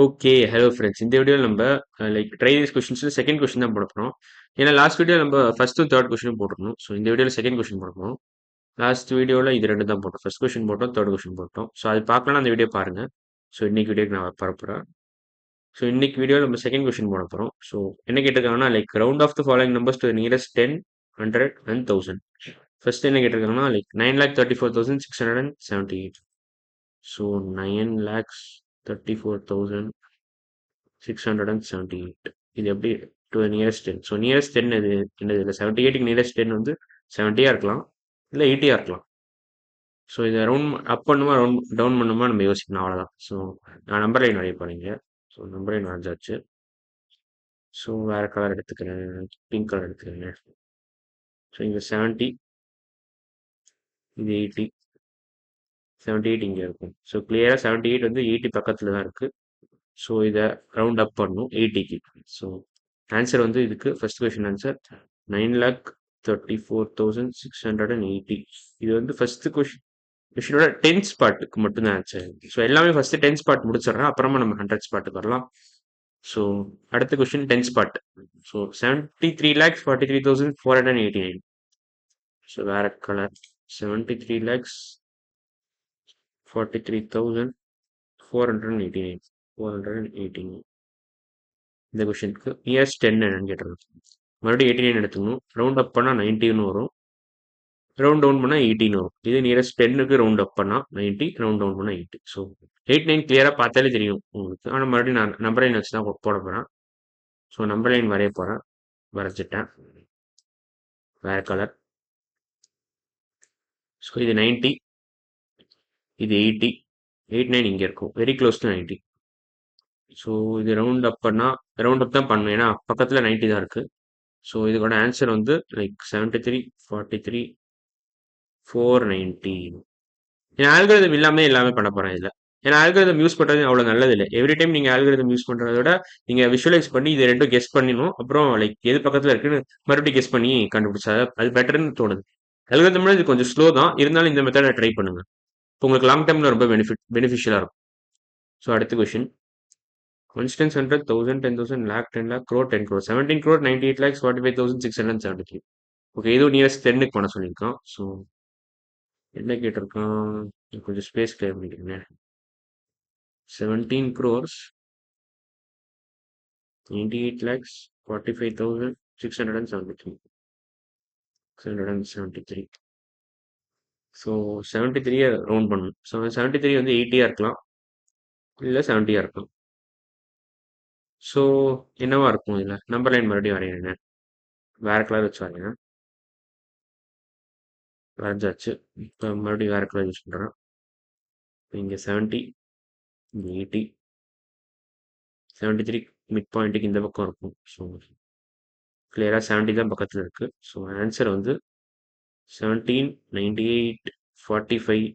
Okay. Hello friends. இந்த வீடியோல நம்ப ட்ரை தீஸ் கொஸ்டின்ஸ்ல செகண்ட் கொஸ்டின் தான் போடப் போறோம். ஏன்னா லாஸ்ட் வீடியோ நம்ப ஃபர்ஸ்ட்டும், தேர்ட் கொஸ்டினும் போட்டிருந்தோம். ஸோ இந்த வீடியோல செகண்ட் கொஸ்டின் போடப் போறோம். லாஸ்ட் வீடியோல இது 2 தான் போட்டோம். ஃபர்ஸ்ட் கொஸ்டின் போட்டோம், தேர்ட் கொஸ்டின் போட்டோம். ஸோ அது பார்க்கலன்னா அந்த வீடியோ பாருங்க. ஸோ இன்னைக்கு வீடியோக்கு நான் பரப்புறேன். ஸோ இன்னைக்கு வீடியோல நம்ம செகண்ட் கொஸ்டின் போடப் போறோம். ஸோ என்ன கேட்டிருக்காங்கன்னா round off the following numbers to nearest 10, 100 and 1000. First என்ன கேட்டிருக்காங்கன்னா 9,34,678. ஸோ 9,34,678. இது எப்படி டு நியரஸ்ட் 10. ஸோ நியரஸ்ட் 10 இது என்னது இல்லை 78க்கு நியரஸ்ட் 10 வந்து 70 இருக்கலாம் இல்லை 80 இருக்கலாம். ஸோ இதை ரவுண்ட் அப் பண்ணுமா ரவுண்ட் டவுன் பண்ணுமா நம்ம யோசிக்கணும் அவ்வளோதான். ஸோ நான் நம்பர் லைன் வரைய போறீங்க. ஸோ நம்பர் லைன் வரைஞ்சாச்சு. ஸோ வேற கலர் எடுத்துக்கிறேன், பிங்க் கலர் எடுத்துக்கிறேன். ஸோ இங்கே 70, இது 80, 78 இங்கே இருக்கும். ஸோ கிளியராக 78 வந்து 80 பக்கத்தில் தான் இருக்கு. ஸோ இதை ரவுண்ட் அப் பண்ணும் 80க்கு. ஸோ ஆன்சர் வந்து இதுக்கு ஃபர்ஸ்ட் கொஸ்டின் ஆன்சர் 9,34,680. இது வந்து ஃபர்ஸ்ட் கொஸ்டினோட டென்ஸ் பார்ட்டுக்கு மட்டும்தான் ஆன்சர். ஸோ எல்லாமே ஃபர்ஸ்ட் டென்ஸ் பார்ட் முடிச்சிடறேன், அப்புறமா நம்ம ஹண்ட்ரட்ஸ் பார்ட்டுக்கு வரலாம். ஸோ அடுத்த question tens part. So 73,43,489. So வேற கலர் 73,43,489. 489. இந்த கொஸ்டினுக்கு நியர்ஸ்ட் 10 என்னன்னு கேட்டிருக்கோம். மறுபடியும் 89 எடுத்துக்கணும். ரவுண்ட் அப் பண்ணால் 90ன்னு வரும், ரவுண்ட் டவுன் பண்ணால் 18 வரும். இது நியரஸ்ட் 10க்கு ரவுண்ட் அப் பண்ணால் 90, ரவுண்ட் டவுன் பண்ணால் 80. ஸோ 89 கிளியராக பார்த்தாலே தெரியும் உங்களுக்கு. ஆனால் மறுபடியும் நான் நம்பர் லைன் வச்சு தான் போட போகிறேன். ஸோ நம்பர் லைன் வரைய போகிறேன், வரைஞ்சிட்டேன். வேற கலர். ஸோ இது 90, இது 80, 89 இங்கே இருக்கும், வெரி க்ளோஸ் டு 90. ஸோ இது ரவுண்ட் அப் பண்ணால் ரவுண்ட் அப் தான் பண்ணணும், ஏன்னா பக்கத்தில் 90 தான் இருக்குது. ஸோ இதுக்கோட ஆன்சர் வந்து 73, 43, 490. ஏன்னா ஆல்கரிதம் இல்லாமல் எல்லாமே பண்ண போகிறேன் இதில். ஏன்னா ஆல்கரிதம் யூஸ் பண்ணுறது அவ்வளோ நல்லது இல்லை. எவ்ரி டைம் நீங்கள் ஆல்கரிதம் யூஸ் பண்ணுறத விட நீங்கள் விஷுவலைஸ் பண்ணி இது ரெண்டும் கெஸ் பண்ணிடணும். அப்புறம் எது பக்கத்தில் இருக்குன்னு மறுபடியும் கெஸ் பண்ணி கண்டுபிடிச்சா அது பெட்டர்னு தோணுது. ஆல்கரிதம்ல இது கொஞ்சம் ஸ்லோ தான், இருந்தாலும் இந்த மெத்தடை ட்ரை பண்ணுங்க. இப்போ உங்களுக்கு லாங் டேர்மில் ரொம்ப பெனிஃபிஷியலாக இருக்கும். ஸோ அடுத்த question. Constants 100, 1000, 10,000, lakh, 10 lakh, crore, 10 crore, 17 crore, 98 lakhs, 45,673. Okay, இதுவும் நியரஸ்ட் 10க்கு பண்ண சொல்லியிருக்கான். ஸோ என்ன கேட்டிருக்கான், கொஞ்சம் ஸ்பேஸ் கிளியர் பண்ணிக்கிறேன். 17 crores, 98 lakhs, 45,673. 673. ஸோ 73 ரவுண்ட் பண்ணணும். ஸோ 73 வந்து 80 இருக்கலாம், இல்லை 70 இருக்கலாம். ஸோ என்னவா இருக்கும் இதில்? நம்பர் லைன் மறுபடியும் வரையறேன், வேற கலர் வச்சு வரையறேன். வரைஞ்சாச்சு. இப்போ மறுபடியும் வேற கலர் யூஸ் பண்ணுறேன். இங்கே 70, இங்கே 80, 73 மிட் பாயிண்ட்டுக்கு இந்த பக்கம் இருக்கும். ஸோ கிளியராக 70 தான் பக்கத்தில் இருக்குது. ஸோ ஆன்சர் வந்து 17, 98, 45,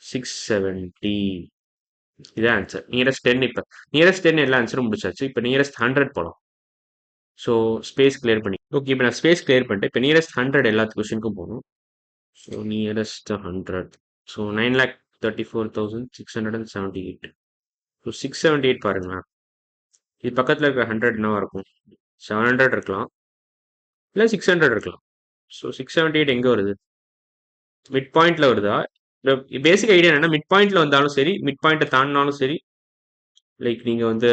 670. இதான் ஆன்சர். நியரஸ்ட் 10. இப்போ நியரஸ்ட் 10 எல்லா ஆன்சரும் முடிச்சாச்சு. இப்போ நியரஸ்ட் 100 போகலாம். ஸோ ஸ்பேஸ் கிளியர் பண்ணி ஓகே, இப்போ நான் ஸ்பேஸ் கிளியர் பண்ணிட்டு இப்போ நியரஸ்ட் 100 எல்லா கொஸ்டினுக்கும் போகணும். So nearest 100. ஸோ 9,34,678. ஸோ 678 பாருங்களேன். இது பக்கத்தில் இருக்கிற 100 என்னவா இருக்கும்? 700 இருக்கலாம், இல்லை 600 இருக்கலாம். ஸோ 678 எங்கே வருது? மிட் பாயிண்ட்ல வருதா? பேசிக் ஐடியா என்னன்னா, மிட் பாயிண்ட்ல வந்தாலும் சரி, மிட் பாயிண்ட்டை தாண்டினாலும் சரி, நீங்க வந்து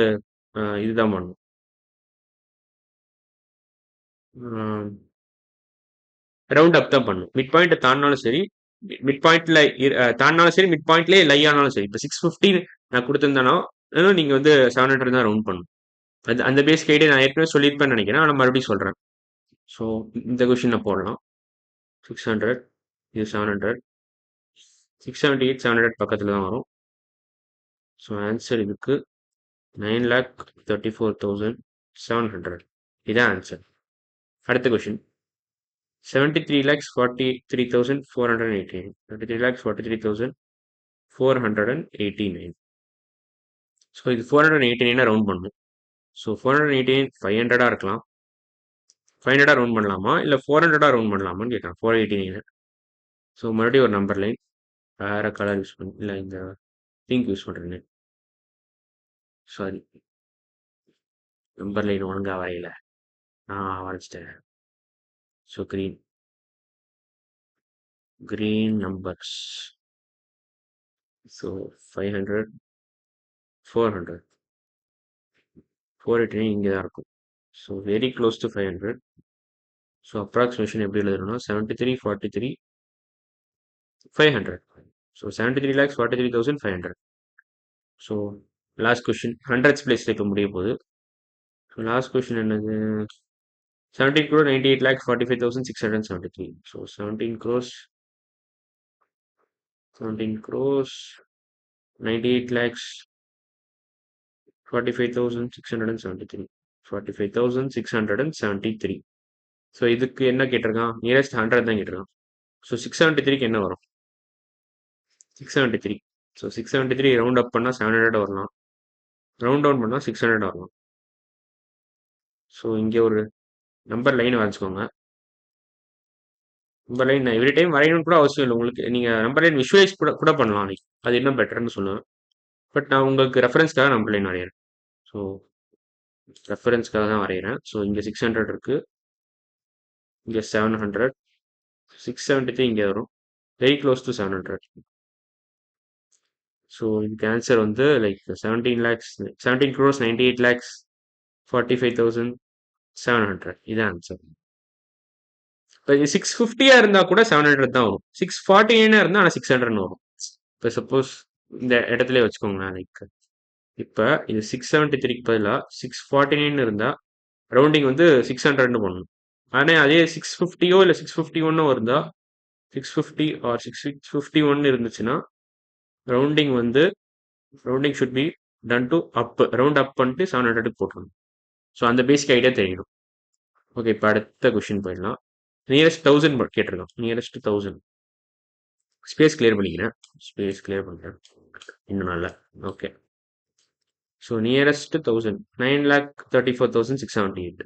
இதுதான் பண்ணணும். ரவுண்ட் அப் தான் பண்ணும். மிட் பாயிண்ட்டை தாண்டினாலும் சரி, மிட் பாயிண்ட்ல தாண்டினாலும் சரி, மிட் பாயிண்ட்லேயே லை ஆனாலும் சரி. இப்போ 650 நான் கொடுத்துருந்தேன்னா நீங்க வந்து 700 தான் ரவுண்ட் பண்ணணும். அது அந்த பேசிக் ஐடியா நான் ஏற்கனவே சொல்லியிருப்பேன்னு நினைக்கிறேன், ஆனால் மறுபடியும் சொல்றேன். ஸோ இந்த கொஸ்டின் போடலாம். 600, இது 700, 678, 700 பக்கத்தில் தான் வரும். ஸோ ஆன்சர் இதுக்கு 9,34,700. இதான் ஆன்சர். அடுத்த கொஸ்டின். 73,43,489. 73,43,489. ஸோ இது 489 ரவுண்ட் பண்ணும். ஸோ 489 500 இருக்கலாம், 500 ரவுண்ட் பண்ணலாமா, இல்லை 400 ரவுண்ட் பண்ணலாமான்னு கேட்கலாம். 489. ஸோ மறுபடியும் ஒரு நம்பர் லைன், வேற கலர் யூஸ் பண்ணி, இல்லை இந்த பிங்க் யூஸ் பண்ணுறேன். சாரி, நம்பர் லைன் ஒழுங்கா வரையல. வரைச்சிட்டேன். So green numbers. So 500, 400, 489 இங்கே தான் இருக்கும். So very close to 500. So approximation எப்படி எழுதணும்னா 73, 43, 500. So 73,43,500. So last question hundreds பிளேஸில் இப்போ முடிய போகுது. ஸோ லாஸ்ட் கொஷின் என்னது? 17 crore 98 lakhs 45,673. So 17 crores 98 lakhs 45,673. 45,673. So இதுக்கு என்ன கேட்டிருக்கான்? நியரஸ்ட் 100 தான் கேட்டிருக்கான். ஸோ 673க்கு என்ன வரும்? 673. ஸோ 673 ரவுண்ட் அப் பண்ணால் 700 வரலாம், ரவுண்ட் டவுன் பண்ணால் 600 வரலாம். ஸோ இங்கே ஒரு நம்பர் லைன் வரைஞ்சிக்கோங்க. நம்பர் லைன் எவ்ரி டைம் வரையணும்னு கூட அவசியம் இல்லை உங்களுக்கு. நீங்கள் நம்பர் லைன் விஷுவலைஸ் கூட பண்ணலாம். அது இன்னும் பெட்டர்னு சொல்லுவேன். பட் நான் உங்களுக்கு ரெஃபரன்ஸ்க்காக நம்பர் லைன் வரைகிறேன். ஸோ ரெஃபரன்ஸ்க்காக தான் வரைகிறேன். ஸோ இங்கே 600 இருக்குது, இங்கே 700, 673 இங்கே வரும், வெரி க்ளோஸ் டு 700. ஸோ இதுக்கு ஆன்சர் வந்து லைக் 17 crores 98 lakhs 45,700. இதான் ஆன்சர். இப்போ இது 650 இருந்தால் கூட 700 தான் வரும். 649 இருந்தால் ஆனால் 600 வரும். இப்போ சப்போஸ் இந்த இடத்துல வச்சுக்கோங்களேன். லைக் இப்போ இது 673க்கு பதிலாக 649 இருந்தால் ரவுண்டிங் வந்து 600 பண்ணணும். ஆனால் அதே 650 இல்லை 651 இருந்தால் 650 ஆர் 651 இருந்துச்சுன்னா rounding should be done to up, round up பண்ணிட்டு 700 போட்டுருணும். ஸோ அந்த பேசிக் ஐடியா தெரியணும். ஓகே, இப்போ அடுத்த கொஸ்டின் போயிடலாம். நியரஸ்ட் 1000 கேட்டிருக்கோம். நியரஸ்ட் 1000. ஸ்பேஸ் கிளியர் பண்ணுறேன் இன்னும் நல்லா. Okay, so nearest 1000 9,34,678.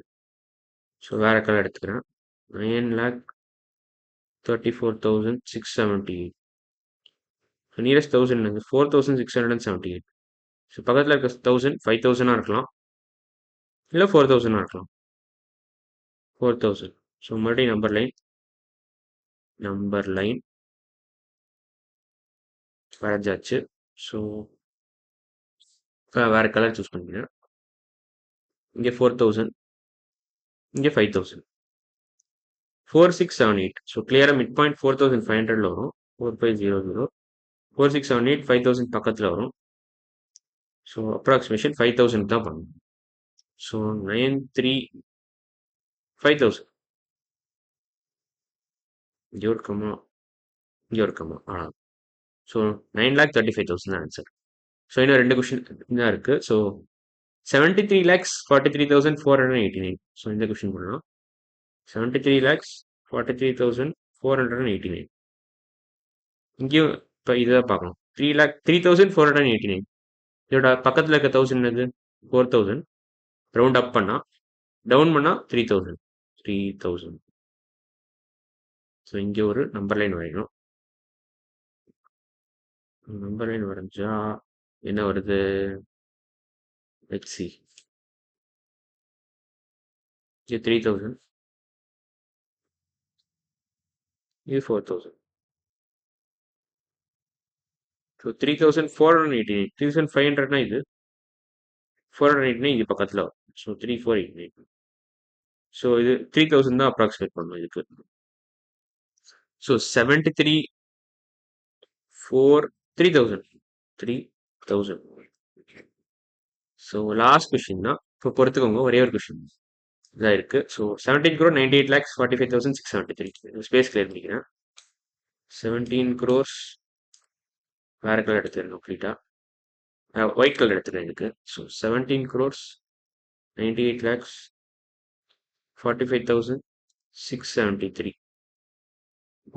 ஸோ வேற கலர் எடுத்துக்கிறேன். 9,34,678. நியரஸ்ட் 1000 4,678. ஸோ பக்கத்தில் இருக்க 1000 5,000 இருக்கலாம், இல்லை 4,000 இருக்கலாம். 4,000. ஸோ மறுபடியும் நம்பர் லைன் வரைஞ்சாச்சு. ஸோ வேற கலர் சூஸ் பண்ணிக்கிறேன். இங்கே 4,000, இங்கே 5,000. 4,678. ஸோ கிளியராக மிட் பாயிண்ட் 4,500 வரும். 4500, 4,678, 5,000 பக்கத்தில் வரும். ஸோ அப்ராக்சிமேஷன் 5,000 தான் பண்ணணும். ஸோ 93 5,000. இங்கே ஒரு கம்மா, ஸோ 9,35,000 தான் ஆன்சர். ஸோ இன்னும் 2 கொஷின் தான் இருக்குது. ஸோ 73,43,489. ஸோ இந்த கொஷின் பண்ணலாம். 73,43,489. இங்கேயும் இப்போ இதை பார்க்கணும். 3,03,489. இதோட பக்கத்தில் இருக்க 1000 என்னது? 4,000. ரவுண்ட் அப் பண்ணால், டவுன் பண்ணால் 3,000. ஸோ இங்கே ஒரு நம்பர் லைன் வரையணும். நம்பர் லைன் வரைஞ்சா என்ன வருது? ஹெச்சி இது 3,000, இது 4,000. ஸோ 3,489. 3,500னா இது 489 இது பக்கத்தில் வரும். ஸோ 3,489. ஸோ இது 3,000 தான் அப்ராக்சிமேட் பண்ணணும் இதுக்கு. ஸோ 73 4 3,000. ஸோ லாஸ்ட் கொஷின் தான். இப்போ பொறுத்துக்கோங்க, ஒரே ஒரு கொஷின் இதாக இருக்கு. So 17 crore 98 lakhs 45,673. Space clear பண்ணிக்கிறேன். 17 crores வேற கலர் எடுத்துருங்க கம்ப்ளீட்டா. ஒயிட் கலர் எடுத்துக்கிறேன் இதுக்கு. So 17 crores 98 lakhs 45,673.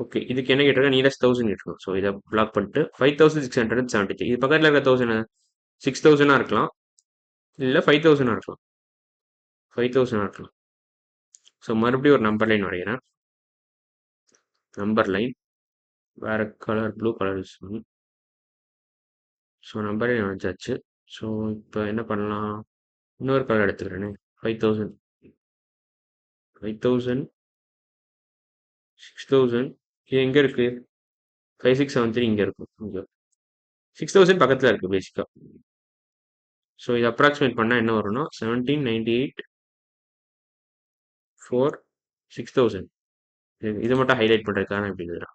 ஓகே, இதுக்கு என்ன கேட்டிருக்கேன்? நியரஸ்ட் 1000 கேட்டிருக்கோம். ஸோ இதை பிளாக் பண்ணிட்டு 5,673. இது பக்கத்தில் இருக்க 1000 6,000 இருக்கலாம், இல்லை 5,000 இருக்கலாம். 5,000 இருக்கலாம். ஸோ மறுபடியும் ஒரு நம்பர் லைன் வரைகிறேன். நம்பர் லைன் வேற கலர், ப்ளூ கலர் யூஸ் பண்ணி. ஸோ நம்பர் லைன் வரைஞ்சாச்சு. ஸோ இப்போ என்ன பண்ணலாம், இன்னொரு கலர் எடுத்துக்கிறேனே. 5000, 5000, 6000. இது எங்கே இருக்குது? 5673 இங்கே இருக்கும். இங்கே 6000 பக்கத்தில் இருக்குது பேசிக்காக. ஸோ இது அப்ராக்சிமேட் பண்ணால் என்ன வரும்னா 1798 4 6000. இது மட்டும் ஹைலைட் பண்ணுறதுக்கான இப்படி எழுதுறேன்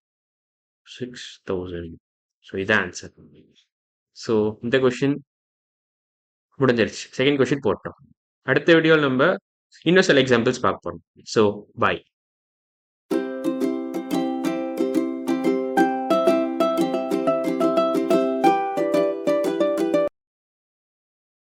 6000. ஸோ இதான் ஆன்சர். ஸோ இந்த கொஷின் முடிஞ்சிருச்சு. செகண்ட் கொஷின் போட்டோம். அடுத்த வீடியோவில் நம்ம இன்னும் சில எக்ஸாம்பிள்ஸ் பார்க்க போகிறோம். So bye.